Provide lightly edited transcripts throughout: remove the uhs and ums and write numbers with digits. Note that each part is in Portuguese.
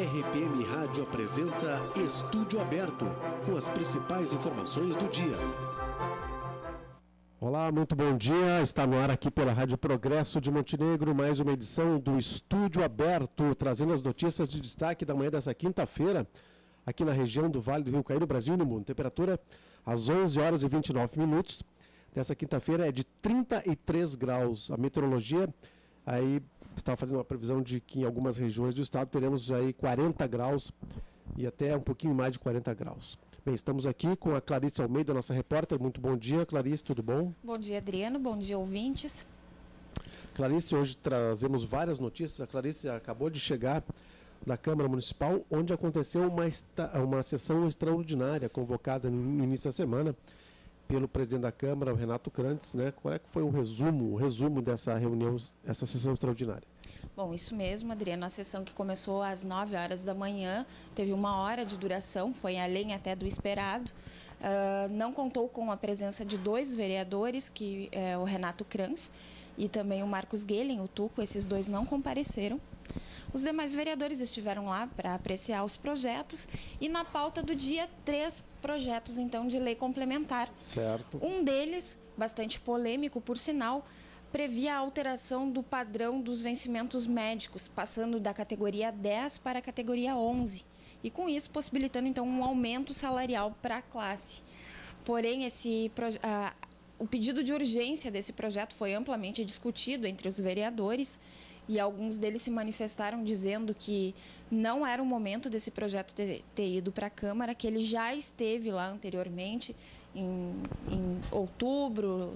RPM Rádio apresenta Estúdio Aberto, com as principais informações do dia. Olá, muito bom dia. Está no ar aqui pela Rádio Progresso de Montenegro, mais uma edição do Estúdio Aberto, trazendo as notícias de destaque da manhã dessa quinta-feira, aqui na região do Vale do Rio Caí, no Brasil e no mundo. Temperatura às 11 horas e 29 minutos. Dessa quinta-feira é de 33 graus. A meteorologia aí estava fazendo uma previsão de que em algumas regiões do estado teremos aí 40 graus e até um pouquinho mais de 40 graus. Bem, estamos aqui com a Clarice Almeida, nossa repórter. Muito bom dia, Clarice, tudo bom? Bom dia, Adriano. Bom dia, ouvintes. Clarice, hoje trazemos várias notícias. A Clarice acabou de chegar da Câmara Municipal, onde aconteceu uma sessão extraordinária convocada no início da semana pelo presidente da Câmara, o Renato Crantes, né? Qual é que foi o resumo dessa reunião, essa sessão extraordinária? Bom, isso mesmo, Adriano. A sessão que começou às 9 horas da manhã, teve 1 hora de duração, foi além até do esperado. Não contou com a presença de 2 vereadores, que é o Renato Crantes e também o Marcos Guelen, o Tuco. Esses 2 não compareceram. Os demais vereadores estiveram lá para apreciar os projetos e na pauta do dia 3 projetos, então, de lei complementar. Certo. Um deles, bastante polêmico, por sinal, previa a alteração do padrão dos vencimentos médicos, passando da categoria 10 para a categoria 11, e com isso possibilitando, então, um aumento salarial para a classe. Porém, o pedido de urgência desse projeto foi amplamente discutido entre os vereadores e alguns deles se manifestaram dizendo que não era o momento desse projeto ter ido para a Câmara, que ele já esteve lá anteriormente, em outubro,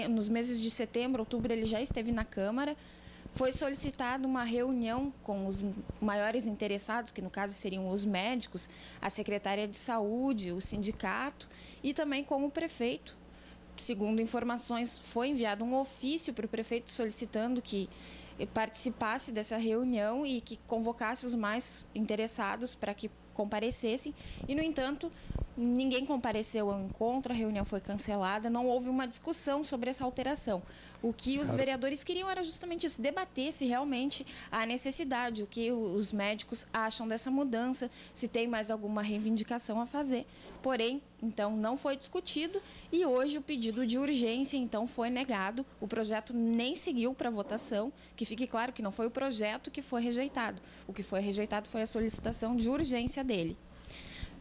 nos meses de setembro, outubro, ele já esteve na Câmara. Foi solicitada uma reunião com os maiores interessados, que no caso seriam os médicos, a Secretaria de Saúde, o sindicato e também com o prefeito. Segundo informações, foi enviado um ofício para o prefeito solicitando que participasse dessa reunião e que convocasse os mais interessados para que comparecessem. E, no entanto, ninguém compareceu ao encontro, a reunião foi cancelada, não houve uma discussão sobre essa alteração. O que os vereadores queriam era justamente isso, debater se realmente há necessidade, o que os médicos acham dessa mudança, se tem mais alguma reivindicação a fazer. Porém, então, não foi discutido e hoje o pedido de urgência, então, foi negado. O projeto nem seguiu para votação, que fique claro que não foi o projeto que foi rejeitado. O que foi rejeitado foi a solicitação de urgência dele.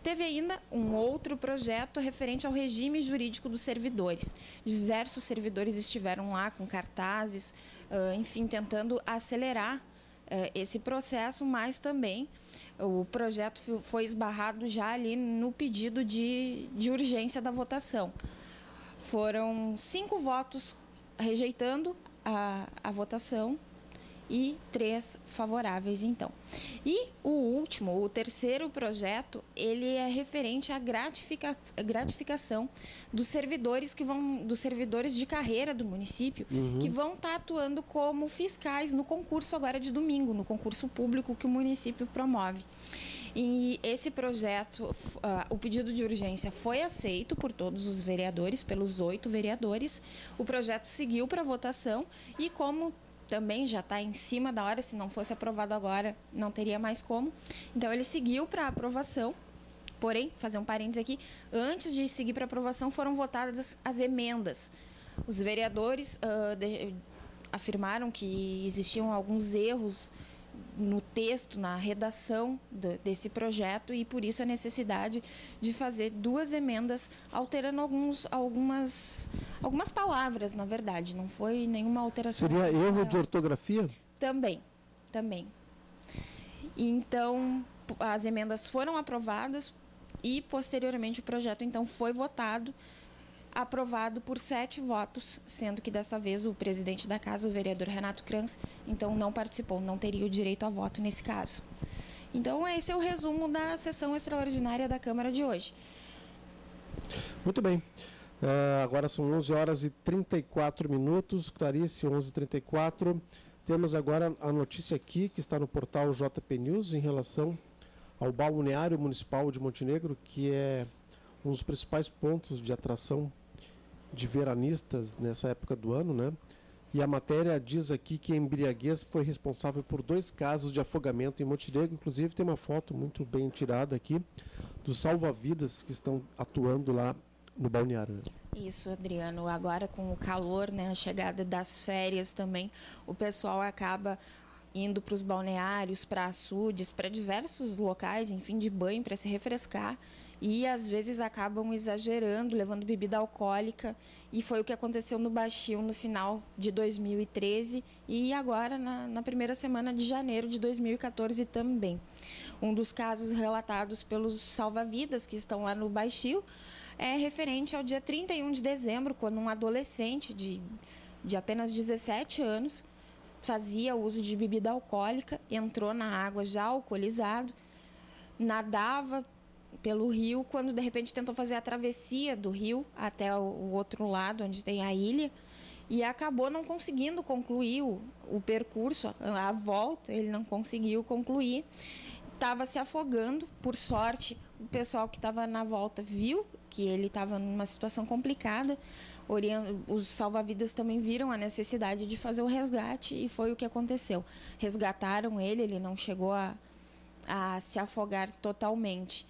Teve ainda um outro projeto referente ao regime jurídico dos servidores. Diversos servidores estiveram lá com cartazes, enfim, tentando acelerar esse processo, mas também o projeto foi esbarrado já ali no pedido de urgência da votação. Foram 5 votos rejeitando a votação e 3 favoráveis, então. E o terceiro projeto, ele é referente à gratificação dos servidores dos servidores de carreira do município, que vão estar atuando como fiscais no concurso agora de domingo, no concurso público que o município promove. E esse projeto, o pedido de urgência foi aceito por todos os vereadores, pelos 8 vereadores. O projeto seguiu para votação e, como também já está em cima da hora, se não fosse aprovado agora, não teria mais como. Então, ele seguiu para aprovação. Porém, fazer um parênteses aqui, antes de seguir para aprovação, foram votadas as emendas. Os vereadores afirmaram que existiam alguns erros no texto, na redação desse projeto, e por isso a necessidade de fazer 2 emendas, alterando algumas palavras, na verdade. Não foi nenhuma alteração. Seria erro de ortografia? Também. Então, as emendas foram aprovadas e, posteriormente, o projeto, então, foi aprovado por 7 votos, sendo que desta vez o presidente da casa, o vereador Renato Crantes, então não participou, não teria o direito a voto nesse caso. Então, esse é o resumo da sessão extraordinária da Câmara de hoje. Muito bem. Agora são 11 horas e 34 minutos, Clarice, 11h34. Temos agora a notícia aqui, que está no portal JP News, em relação ao Balneário Municipal de Montenegro, que é um dos principais pontos de atração de veranistas nessa época do ano, né? E a matéria diz aqui que a embriaguez foi responsável por 2 casos de afogamento em Montenegro. Inclusive tem uma foto muito bem tirada aqui dos salva-vidas que estão atuando lá no balneário. Isso, Adriano. Agora com o calor, né, a chegada das férias também, o pessoal acaba indo para os balneários, para açudes, para diversos locais, enfim, de banho, para se refrescar. E às vezes acabam exagerando, levando bebida alcoólica. E foi o que aconteceu no Baixio no final de 2013 e agora na primeira semana de janeiro de 2014 também. Um dos casos relatados pelos salva-vidas que estão lá no Baixio é referente ao dia 31 de dezembro, quando um adolescente de apenas 17 anos fazia uso de bebida alcoólica, entrou na água já alcoolizado, nadava pelo rio, quando de repente tentou fazer a travessia do rio até o outro lado, onde tem a ilha, e acabou não conseguindo concluir o percurso, a volta, ele não conseguiu concluir, estava se afogando. Por sorte, o pessoal que estava na volta viu que ele estava numa situação complicada, os salva-vidas também viram a necessidade de fazer o resgate e foi o que aconteceu. Resgataram ele não chegou a se afogar totalmente.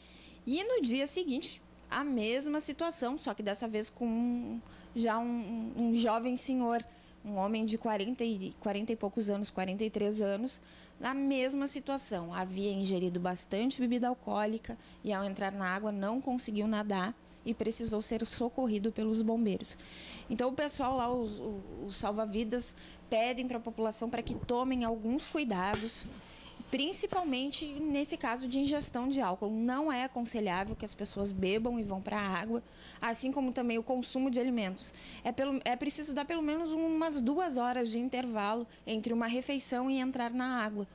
E no dia seguinte, a mesma situação, só que dessa vez com um jovem senhor, um homem de 40 e poucos anos, 43 anos, na mesma situação. Havia ingerido bastante bebida alcoólica e ao entrar na água não conseguiu nadar e precisou ser socorrido pelos bombeiros. Então o pessoal lá, os salva-vidas, pedem para a população para que tomem alguns cuidados, principalmente nesse caso de ingestão de álcool. Não é aconselhável que as pessoas bebam e vão para a água, assim como também o consumo de alimentos. É preciso dar pelo menos umas 2 horas de intervalo entre uma refeição e entrar na água.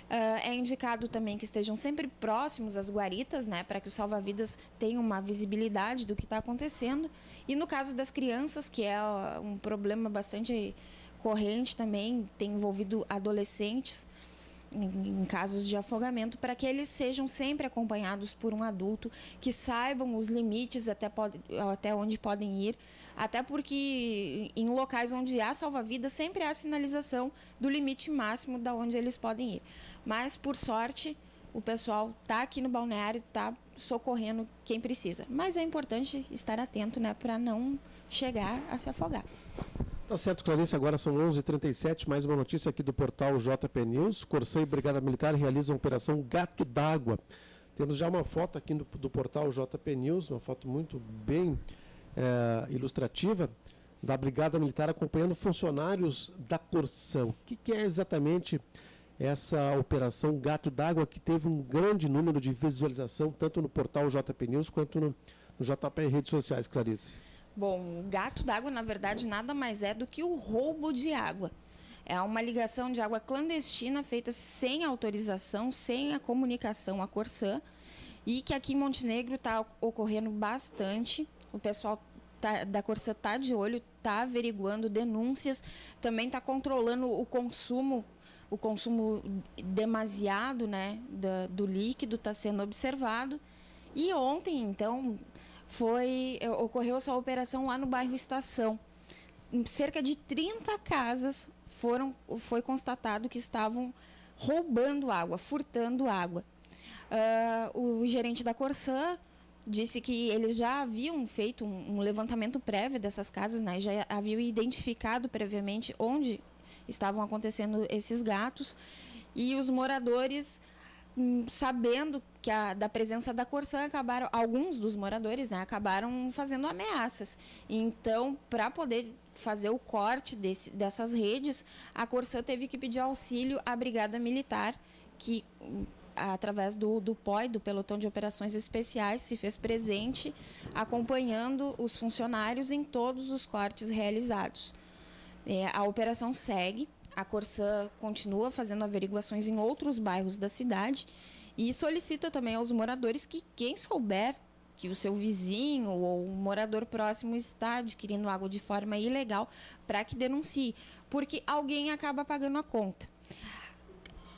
É indicado também que estejam sempre próximos às guaritas, né, para que os salva-vidas tenham uma visibilidade do que está acontecendo. E no caso das crianças, que é um problema bastante corrente também, tem envolvido adolescentes, em casos de afogamento, para que eles sejam sempre acompanhados por um adulto que saibam os limites até onde podem ir, até porque em locais onde há salva-vidas sempre há sinalização do limite máximo da onde eles podem ir. Mas, por sorte, o pessoal está aqui no balneário, está socorrendo quem precisa. Mas é importante estar atento, né, para não chegar a se afogar. Tá certo, Clarice, agora são 11h37, mais uma notícia aqui do portal JP News. Corsã e Brigada Militar realizam a operação Gato d'Água. Temos já uma foto aqui do portal JP News, uma foto muito bem ilustrativa, da Brigada Militar acompanhando funcionários da Corsã. O que é exatamente essa operação Gato d'Água, que teve um grande número de visualização, tanto no portal JP News quanto no JP Redes Sociais, Clarice? Bom, o gato d'água, na verdade, nada mais é do que o roubo de água. É uma ligação de água clandestina feita sem autorização, sem a comunicação à Corsã, e que aqui em Montenegro está ocorrendo bastante. O pessoal da Corsã está de olho, está averiguando denúncias, também está controlando o consumo demasiado, né, do líquido, está sendo observado. E ontem, então, ocorreu essa operação lá no bairro Estação. Em cerca de 30 casas foi constatado que estavam roubando água, furtando água. O gerente da Corsã disse que eles já haviam feito um levantamento prévio dessas casas, né? Já haviam identificado previamente onde estavam acontecendo esses gatos, e os moradores, sabendo da presença da Corsã, alguns dos moradores, né, acabaram fazendo ameaças. Então, para poder fazer o corte dessas redes, a Corsã teve que pedir auxílio à Brigada Militar, que, através do POI, do Pelotão de Operações Especiais, se fez presente, acompanhando os funcionários em todos os cortes realizados. A operação segue. A Corsã continua fazendo averiguações em outros bairros da cidade e solicita também aos moradores que quem souber que o seu vizinho ou um morador próximo está adquirindo água de forma ilegal, para que denuncie, porque alguém acaba pagando a conta.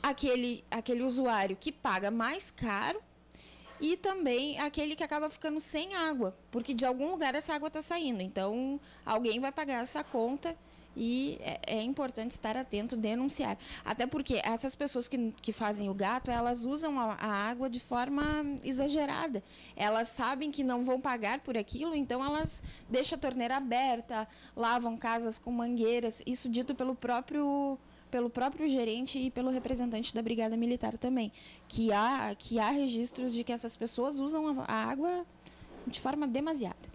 Aquele usuário que paga mais caro e também aquele que acaba ficando sem água, porque de algum lugar essa água está saindo. Então, alguém vai pagar essa conta e é importante estar atento, denunciar. Até porque essas pessoas que fazem o gato, elas usam a água de forma exagerada. Elas sabem que não vão pagar por aquilo, então elas deixam a torneira aberta, lavam casas com mangueiras, isso dito pelo próprio gerente e pelo representante da Brigada Militar também, que há registros de que essas pessoas usam a água de forma demasiada.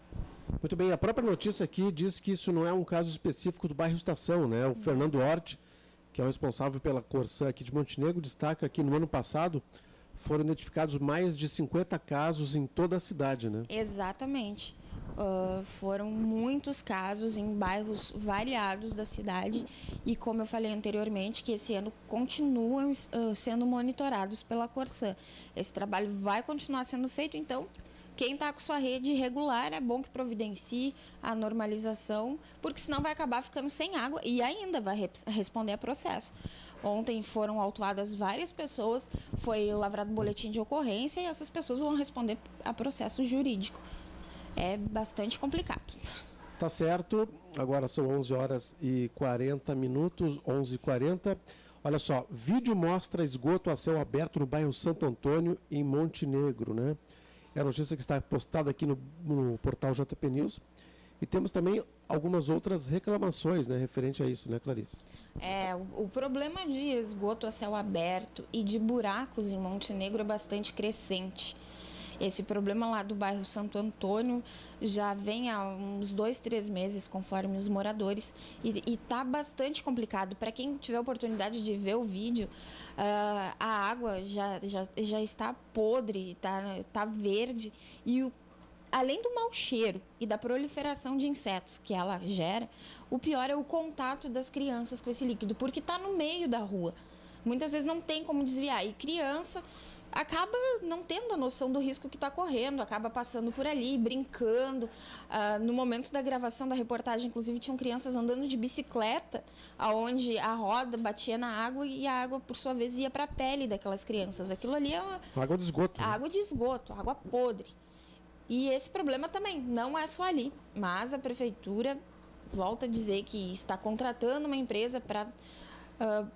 Muito bem, a própria notícia aqui diz que isso não é um caso específico do bairro Estação, né? O Fernando Hort, que é o responsável pela Corsã aqui de Montenegro, destaca que no ano passado foram identificados mais de 50 casos em toda a cidade, né? Exatamente. Foram muitos casos em bairros variados da cidade e, como eu falei anteriormente, que esse ano continuam sendo monitorados pela Corsã. Esse trabalho vai continuar sendo feito, então quem está com sua rede irregular é bom que providencie a normalização, porque senão vai acabar ficando sem água e ainda vai responder a processo. Ontem foram autuadas várias pessoas, foi lavrado boletim de ocorrência e essas pessoas vão responder a processo jurídico. É bastante complicado. Tá certo, agora são 11h40, 11h40. Olha só, vídeo mostra esgoto a céu aberto no bairro Santo Antônio, em Montenegro, né? É a notícia que está postada aqui no portal JP News. E temos também algumas outras reclamações, né, referente a isso, né, Clarice? O problema de esgoto a céu aberto e de buracos em Montenegro é bastante crescente. Esse problema lá do bairro Santo Antônio já vem há uns 2-3 meses, conforme os moradores, e está bastante complicado. Para quem tiver a oportunidade de ver o vídeo, a água já está podre, está verde, e além do mau cheiro e da proliferação de insetos que ela gera, o pior é o contato das crianças com esse líquido, porque está no meio da rua. Muitas vezes não tem como desviar, e criança acaba não tendo a noção do risco que está correndo, acaba passando por ali, brincando. No momento da gravação da reportagem, inclusive, tinham crianças andando de bicicleta, onde a roda batia na água e a água, por sua vez, ia para a pele daquelas crianças. Aquilo ali é água de esgoto. Água de esgoto, água podre. E esse problema também não é só ali, mas a prefeitura volta a dizer que está contratando uma empresa para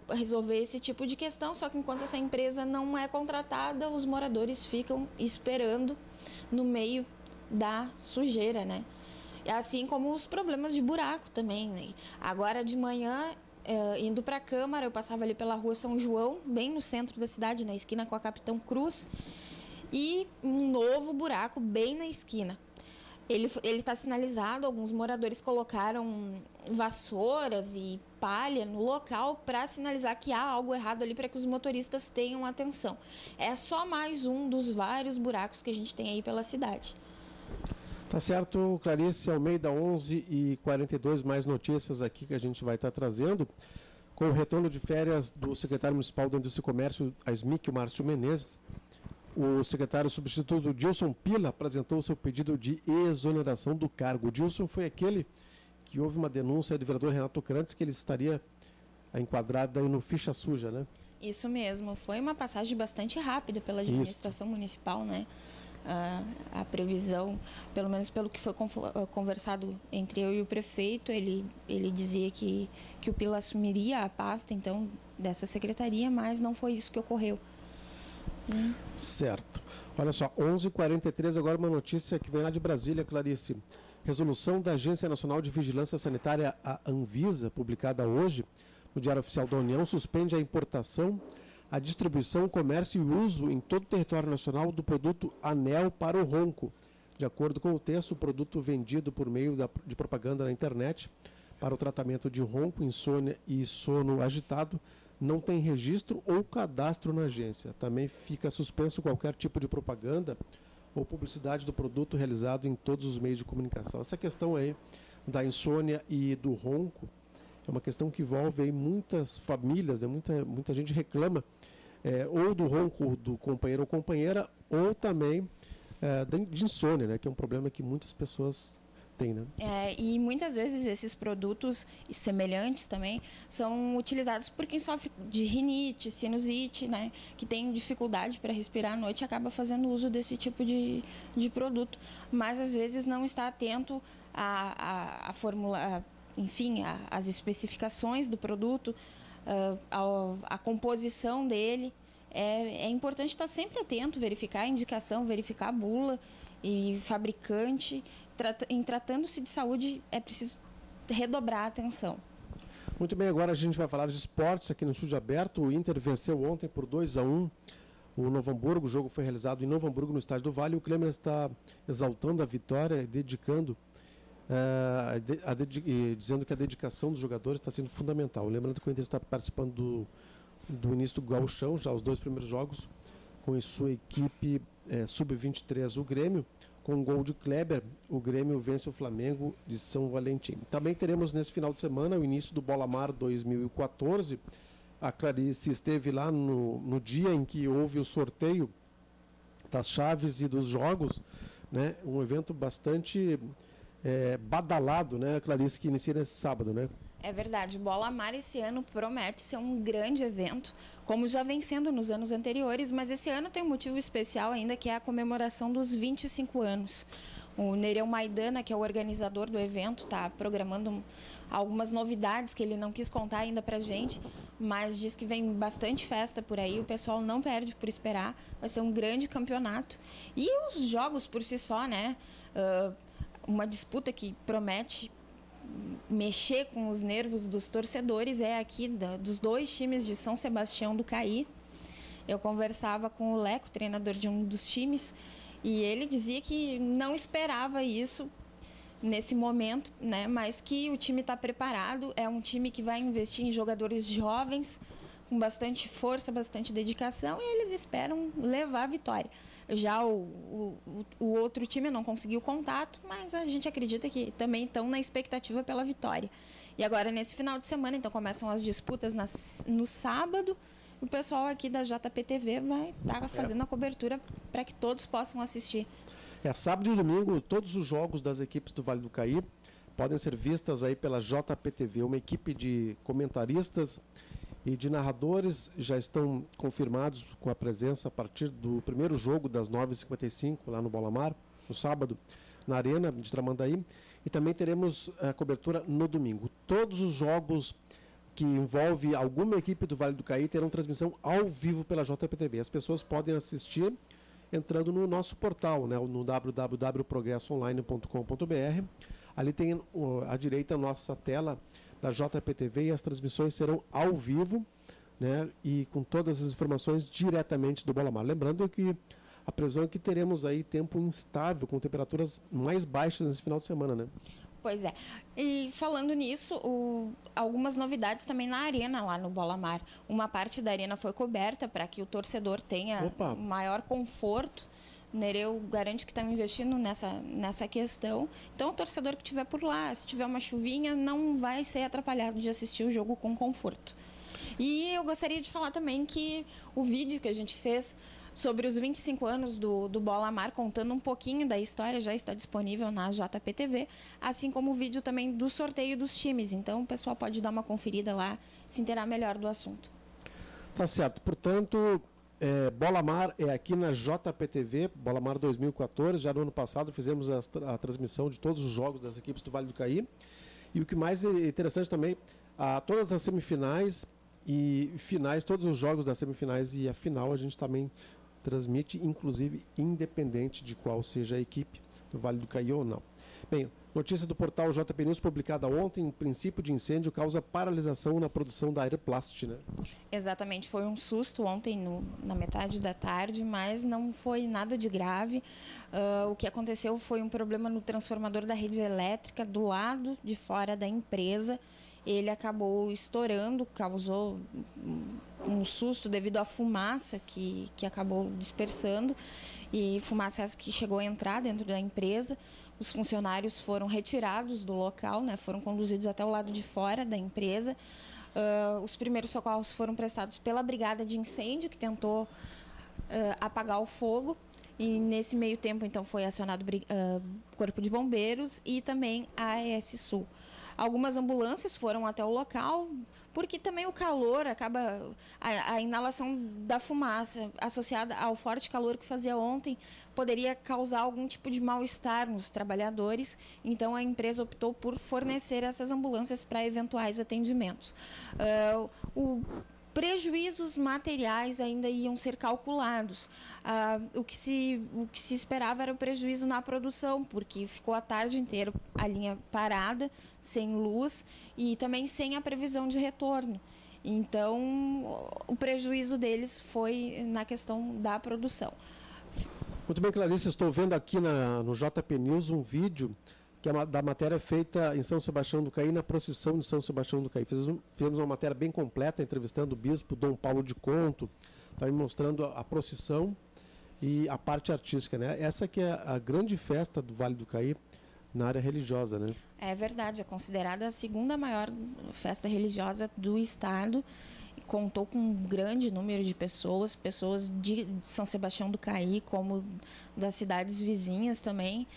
resolver esse tipo de questão, só que enquanto essa empresa não é contratada, os moradores ficam esperando no meio da sujeira, né? Assim como os problemas de buraco também, né? Agora de manhã, indo para a Câmara, eu passava ali pela rua São João, bem no centro da cidade, na esquina com a Capitão Cruz, e um novo buraco bem na esquina. Ele está sinalizado, alguns moradores colocaram vassouras e palha no local para sinalizar que há algo errado ali, para que os motoristas tenham atenção. É só mais um dos vários buracos que a gente tem aí pela cidade. Tá certo, Clarice Almeida, 11h42, mais notícias aqui que a gente vai estar trazendo. Com o retorno de férias do secretário municipal da Indústria e Comércio, a SMIC, o Márcio Menezes, o secretário substituto Dilson Pila apresentou o seu pedido de exoneração do cargo. O Dilson foi aquele que houve uma denúncia do vereador Renato Crantes que ele estaria enquadrado aí no ficha suja, né? Isso mesmo, foi uma passagem bastante rápida pela administração municipal, né? A previsão, pelo menos pelo que foi conversado entre eu e o prefeito, ele dizia que o Pila assumiria a pasta, então, dessa secretaria, mas não foi isso que ocorreu. Certo. Olha só, 11h43, agora uma notícia que vem lá de Brasília, Clarice. Resolução da Agência Nacional de Vigilância Sanitária, a Anvisa, publicada hoje no Diário Oficial da União, suspende a importação, a distribuição, comércio e uso em todo o território nacional do produto Anel para o ronco. De acordo com o texto, o produto vendido por meio de propaganda na internet para o tratamento de ronco, insônia e sono agitado não tem registro ou cadastro na agência. Também fica suspenso qualquer tipo de propaganda ou publicidade do produto realizado em todos os meios de comunicação. Essa questão aí da insônia e do ronco é uma questão que envolve aí muitas famílias, muita gente reclama ou do ronco do companheiro ou companheira, ou também de insônia, né, que é um problema que muitas pessoas têm, né? E muitas vezes esses produtos semelhantes também são utilizados por quem sofre de rinite, sinusite, né, que tem dificuldade para respirar à noite e acaba fazendo uso desse tipo de produto, mas às vezes não está atento à fórmula, enfim, as especificações do produto, a composição dele. É importante estar sempre atento, verificar a indicação, verificar a bula e fabricante. Em tratando-se de saúde, é preciso redobrar a atenção. Muito bem, agora a gente vai falar de esportes aqui no Estúdio Aberto. O Inter venceu ontem por 2-1 o Novo Hamburgo. O jogo foi realizado em Novo Hamburgo, no Estádio do Vale. O Klemer está exaltando a vitória e dedicando, dizendo que a dedicação dos jogadores está sendo fundamental. Lembrando que o Inter está participando do início do Gauchão, já os 2 primeiros jogos, com a sua equipe sub-23, o Grêmio. Com um gol de Kleber, o Grêmio vence o Flamengo de São Valentim. Também teremos nesse final de semana o início do Bola Mar 2014. A Clarice esteve lá no dia em que houve o sorteio das chaves e dos jogos, né? Um evento bastante badalado, né, Clarice, que inicia nesse sábado, né? É verdade, Bola Mar esse ano promete ser um grande evento, como já vem sendo nos anos anteriores, mas esse ano tem um motivo especial ainda, que é a comemoração dos 25 anos. O Nereu Maidana, que é o organizador do evento, está programando algumas novidades que ele não quis contar ainda pra gente, mas diz que vem bastante festa por aí, o pessoal não perde por esperar, vai ser um grande campeonato. E os jogos por si só, né? Uma disputa que promete mexer com os nervos dos torcedores é aqui dos 2 times de São Sebastião do Caí. Eu conversava com o Leco, treinador de um dos times, e ele dizia que não esperava isso nesse momento, né? Mas que o time está preparado, é um time que vai investir em jogadores jovens, com bastante força, bastante dedicação, e eles esperam levar a vitória. Já o outro time não conseguiu contato, mas a gente acredita que também estão na expectativa pela vitória. E agora, nesse final de semana, então, começam as disputas no sábado. O pessoal aqui da JPTV vai estar fazendo a cobertura para que todos possam assistir. Sábado e domingo, todos os jogos das equipes do Vale do Caí podem ser vistas aí pela JPTV. Uma equipe de comentaristas e de narradores já estão confirmados com a presença a partir do primeiro jogo das 9h55 lá no Bola Mar, no sábado, na Arena de Tramandaí. E também teremos a cobertura no domingo. Todos os jogos que envolvem alguma equipe do Vale do Caí terão transmissão ao vivo pela JPTV. As pessoas podem assistir entrando no nosso portal, né, no www.progressoonline.com.br. Ali tem à direita a nossa tela da JPTV e as transmissões serão ao vivo, né, e com todas as informações diretamente do Bola Mar. Lembrando que a previsão é que teremos aí tempo instável, com temperaturas mais baixas nesse final de semana, né? Pois é. E falando nisso, algumas novidades também na arena, lá no Bola Mar. Uma parte da arena foi coberta para que o torcedor tenha maior conforto. O Nereu garante que está investindo nessa questão. Então, o torcedor que estiver por lá, se tiver uma chuvinha, não vai ser atrapalhado de assistir o jogo com conforto. E eu gostaria de falar também que o vídeo que a gente fez sobre os 25 anos do Bola Mar, contando um pouquinho da história, já está disponível na JPTV, assim como o vídeo também do sorteio dos times. Então, o pessoal pode dar uma conferida lá, se inteirar melhor do assunto. Tá certo. Portanto, Bola Mar é aqui na JPTV, Bola Mar 2014. Já no ano passado fizemos a transmissão de todos os jogos das equipes do Vale do Caí. E o que mais é interessante também, todas as semifinais e finais, todos os jogos das semifinais e a final a gente também transmite, inclusive independente de qual seja a equipe do Vale do Caí ou não. Bem, notícia do portal JP News publicada ontem: um princípio de incêndio causa paralisação na produção da Aeroplast, né? Exatamente, foi um susto ontem na metade da tarde, mas não foi nada de grave. O que aconteceu foi um problema no transformador da rede elétrica do lado de fora da empresa. Ele acabou estourando, causou um susto devido à fumaça que acabou dispersando, e fumaça essa que chegou a entrar dentro da empresa. Os funcionários foram retirados do local, né, foram conduzidos até o lado de fora da empresa. Os primeiros socorros foram prestados pela brigada de incêndio, que tentou apagar o fogo, e nesse meio tempo então foi acionado o Corpo de Bombeiros e também a AS Sul. Algumas ambulâncias foram até o local, porque também o calor acaba... A inalação da fumaça associada ao forte calor que fazia ontem poderia causar algum tipo de mal-estar nos trabalhadores. Então, a empresa optou por fornecer essas ambulâncias para eventuais atendimentos. Prejuízos materiais ainda iam ser calculados. O que se esperava era o prejuízo na produção, porque ficou a tarde inteira a linha parada, sem luz e também sem a previsão de retorno. Então, o prejuízo deles foi na questão da produção. Muito bem, Clarice, estou vendo aqui no JP News um vídeo que é da matéria feita em São Sebastião do Caí, na procissão de São Sebastião do Caí. Fizemos uma matéria bem completa, entrevistando o bispo Dom Paulo de Conto, também mostrando a procissão e a parte artística, né? Essa que é a grande festa do Vale do Caí na área religiosa, né? É verdade, é considerada a segunda maior festa religiosa do estado. Contou com um grande número de pessoas de São Sebastião do Caí, como das cidades vizinhas também.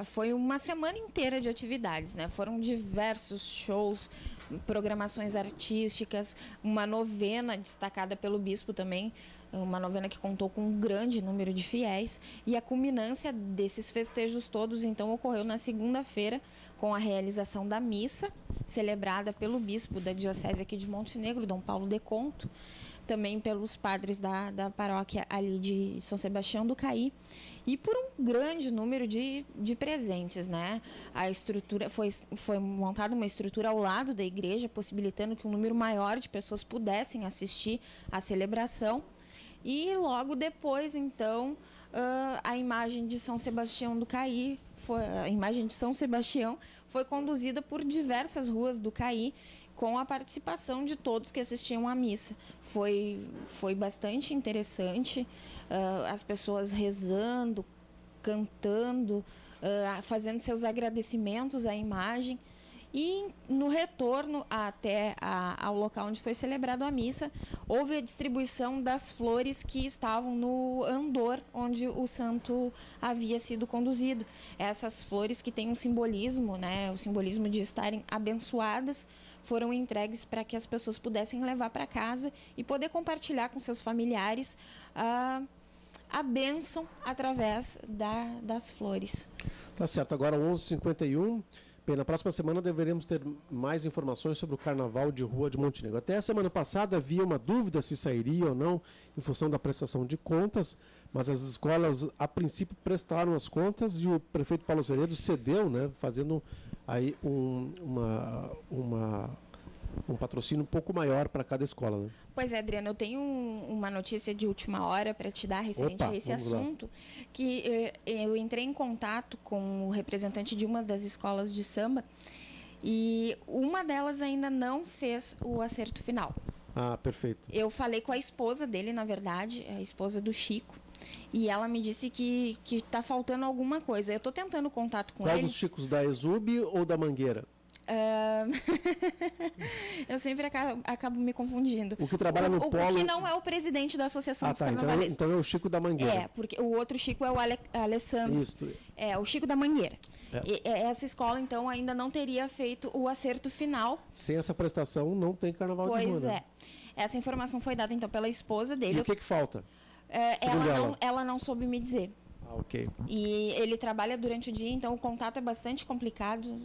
Foi uma semana inteira de atividades, né? Foram diversos shows, programações artísticas, uma novena destacada pelo bispo também, uma novena que contou com um grande número de fiéis, e a culminância desses festejos todos, então, ocorreu na segunda-feira, com a realização da missa, celebrada pelo bispo da diocese aqui de Montenegro, Dom Paulo de Conto, também pelos padres da paróquia ali de São Sebastião do Caí, e por um grande número de presentes, né? A estrutura foi montada uma estrutura ao lado da igreja, possibilitando que um número maior de pessoas pudessem assistir à celebração. E logo depois, então, a imagem de São Sebastião do Caí, a imagem de São Sebastião foi conduzida por diversas ruas do Caí, com a participação de todos que assistiam à missa. Foi bastante interessante, as pessoas rezando, cantando, fazendo seus agradecimentos à imagem. E no retorno até ao local onde foi celebrada a missa, houve a distribuição das flores que estavam no andor onde o santo havia sido conduzido. Essas flores que têm um simbolismo, né, o simbolismo de estarem abençoadas, foram entregues para que as pessoas pudessem levar para casa e poder compartilhar com seus familiares a bênção através das flores. Tá certo, agora 11h51. Bem, na próxima semana deveremos ter mais informações sobre o Carnaval de Rua de Montenegro. Até a semana passada havia uma dúvida se sairia ou não em função da prestação de contas, mas as escolas a princípio prestaram as contas e o prefeito Paulo Zeredo cedeu, né, fazendo aí um patrocínio um pouco maior para cada escola, né? Pois é, Adriano, eu tenho uma notícia de última hora para te dar referente a esse assunto, que eu entrei em contato com o representante de uma das escolas de samba e uma delas ainda não fez o acerto final. Ah, perfeito. Eu falei com a esposa dele, na verdade, a esposa do Chico, e ela me disse que está faltando alguma coisa. Eu estou tentando contato com ele. Qual dos Chicos, da Exub ou da Mangueira? Eu sempre acabo me confundindo. O que trabalha no polo... O que não é o presidente da Associação dos Carnavalescos. Então é o Chico da Mangueira. É, porque o outro Chico é o Alessandro. Isso. É, o Chico da Mangueira. Essa escola, então, ainda não teria feito o acerto final. Sem essa prestação, não tem Carnaval de Rua. Pois é. Essa informação foi dada, então, pela esposa dele. E o que falta? Ela não soube me dizer. Ok. E ele trabalha durante o dia, então o contato é bastante complicado,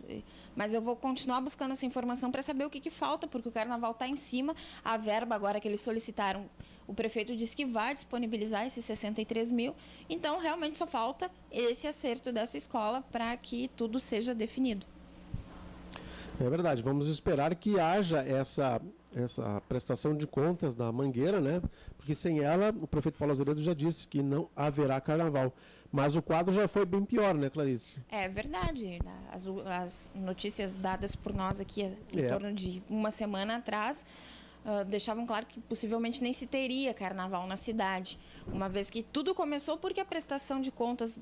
mas eu vou continuar buscando essa informação para saber o que falta, porque o Carnaval está em cima. A verba agora que eles solicitaram, o prefeito disse que vai disponibilizar esses 63 mil, então realmente só falta esse acerto dessa escola para que tudo seja definido. É verdade, vamos esperar que haja essa prestação de contas da Mangueira, né? Porque sem ela, o prefeito Paulo Azevedo já disse que não haverá carnaval. Mas o quadro já foi bem pior, né, Clarice? É verdade. As notícias dadas por nós aqui em torno de uma semana atrás deixavam claro que possivelmente nem se teria carnaval na cidade, uma vez que tudo começou porque a prestação de contas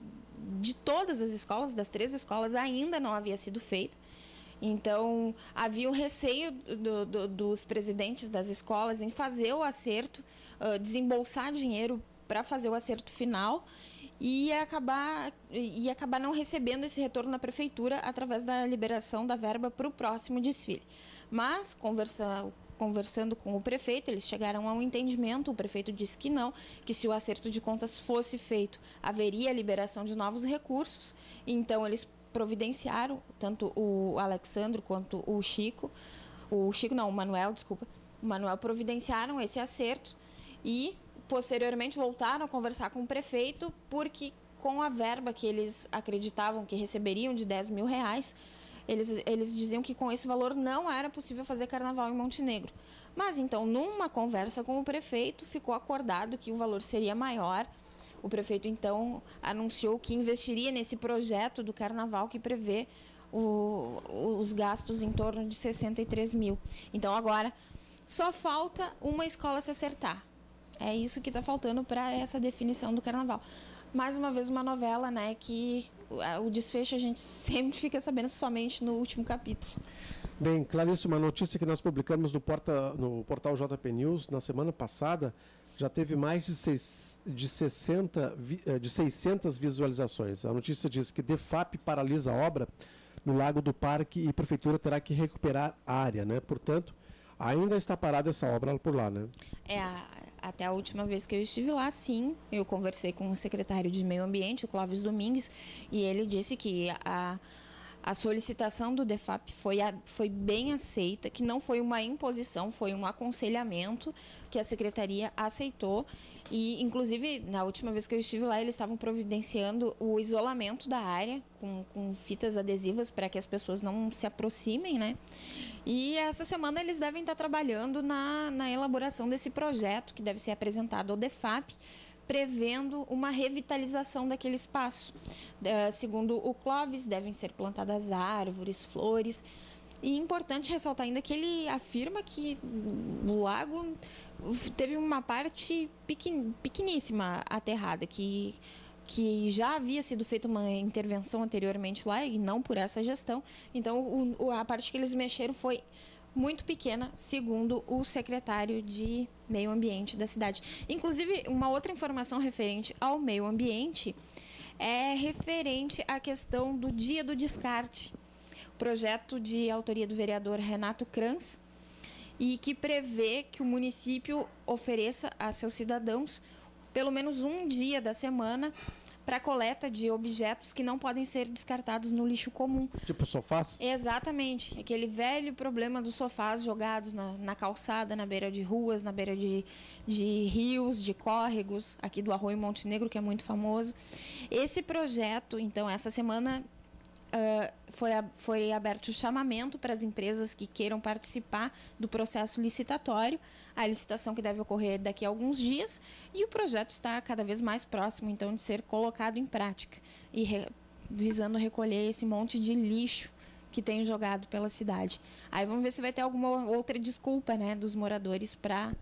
de todas as escolas, das 3 escolas, ainda não havia sido feita. Então, havia o receio dos presidentes das escolas em fazer o acerto, desembolsar dinheiro para fazer o acerto final. e ia acabar não recebendo esse retorno na prefeitura através da liberação da verba para o próximo desfile. Mas, conversando com o prefeito, eles chegaram a um entendimento, o prefeito disse que não, que se o acerto de contas fosse feito, haveria a liberação de novos recursos, então eles providenciaram, tanto o Alexandro quanto o Manuel providenciaram esse acerto e, posteriormente, voltaram a conversar com o prefeito, porque com a verba que eles acreditavam que receberiam de R$10 mil, eles diziam que com esse valor não era possível fazer carnaval em Montenegro. Mas, então, numa conversa com o prefeito, ficou acordado que o valor seria maior. O prefeito, então, anunciou que investiria nesse projeto do carnaval que prevê os gastos em torno de 63 mil. Então, agora, só falta uma escola se acertar. É isso que está faltando para essa definição do carnaval. Mais uma vez, uma novela, né, que o desfecho a gente sempre fica sabendo somente no último capítulo. Bem, Clarice, uma notícia que nós publicamos no portal JP News na semana passada, já teve mais de 600 visualizações. A notícia diz que DEFAP paralisa a obra no Lago do Parque e a Prefeitura terá que recuperar a área, né? Portanto, ainda está parada essa obra por lá, né? Até a última vez que eu estive lá, sim, eu conversei com o secretário de Meio Ambiente, o Clóvis Domingues, e ele disse que a solicitação do DEFAP foi bem aceita, que não foi uma imposição, foi um aconselhamento que a secretaria aceitou. E, inclusive, na última vez que eu estive lá, eles estavam providenciando o isolamento da área com fitas adesivas para que as pessoas não se aproximem, né? E essa semana eles devem estar trabalhando na elaboração desse projeto que deve ser apresentado ao DEFAP, prevendo uma revitalização daquele espaço. Segundo o Clóvis, devem ser plantadas árvores, flores. E é importante ressaltar ainda que ele afirma que o lago teve uma parte pequeníssima aterrada, que já havia sido feita uma intervenção anteriormente lá e não por essa gestão. Então, a parte que eles mexeram foi muito pequena, segundo o secretário de Meio Ambiente da cidade. Inclusive, uma outra informação referente ao meio ambiente é referente à questão do Dia do Descarte. Projeto de autoria do vereador Renato Kranz, e que prevê que o município ofereça a seus cidadãos pelo menos um dia da semana para coleta de objetos que não podem ser descartados no lixo comum. Tipo sofás? Exatamente. Aquele velho problema dos sofás jogados na calçada, na beira de ruas, na beira de rios, de córregos, aqui do Arroio Montenegro, que é muito famoso. Esse projeto, então, essa semana foi aberto o chamamento para as empresas que queiram participar do processo licitatório, a licitação que deve ocorrer daqui a alguns dias, e o projeto está cada vez mais próximo, então, de ser colocado em prática, e visando recolher esse monte de lixo que tem jogado pela cidade. Aí vamos ver se vai ter alguma outra desculpa, né, dos moradores para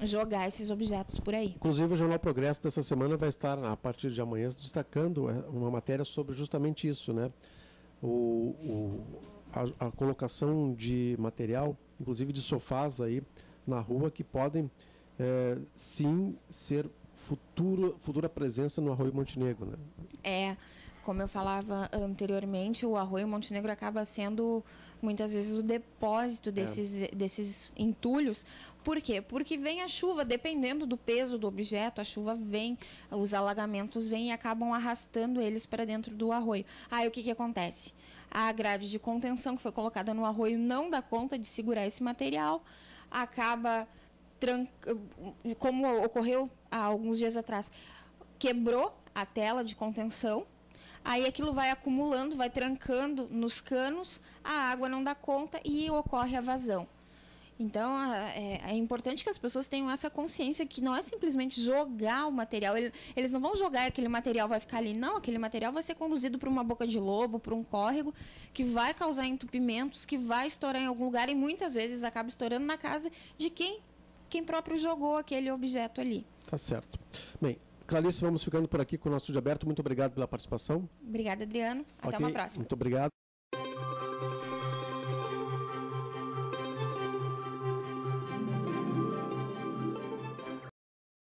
jogar esses objetos por aí. Inclusive, o Jornal Progresso dessa semana vai estar, a partir de amanhã, destacando uma matéria sobre justamente isso, né? A colocação de material, inclusive de sofás aí na rua, que podem, sim, ser futura presença no Arroio Montenegro, né? Como eu falava anteriormente, o Arroio Montenegro acaba sendo muitas vezes o depósito desses entulhos. Por quê? Porque vem a chuva, dependendo do peso do objeto, a chuva vem, os alagamentos vêm e acabam arrastando eles para dentro do arroio. Aí o que acontece? A grade de contenção que foi colocada no arroio não dá conta de segurar esse material, acaba, como ocorreu há alguns dias atrás, quebrou a tela de contenção. Aí aquilo vai acumulando, vai trancando nos canos, a água não dá conta e ocorre a vazão. Então, é importante que as pessoas tenham essa consciência que não é simplesmente jogar o material. Eles não vão jogar e aquele material vai ficar ali. Não, aquele material vai ser conduzido para uma boca de lobo, para um córrego, que vai causar entupimentos, que vai estourar em algum lugar e muitas vezes acaba estourando na casa de quem próprio jogou aquele objeto ali. Tá certo. Bem, Clarice, vamos ficando por aqui com o nosso Estúdio Aberto. Muito obrigado pela participação. Obrigada, Adriano. Até uma próxima. Muito obrigado.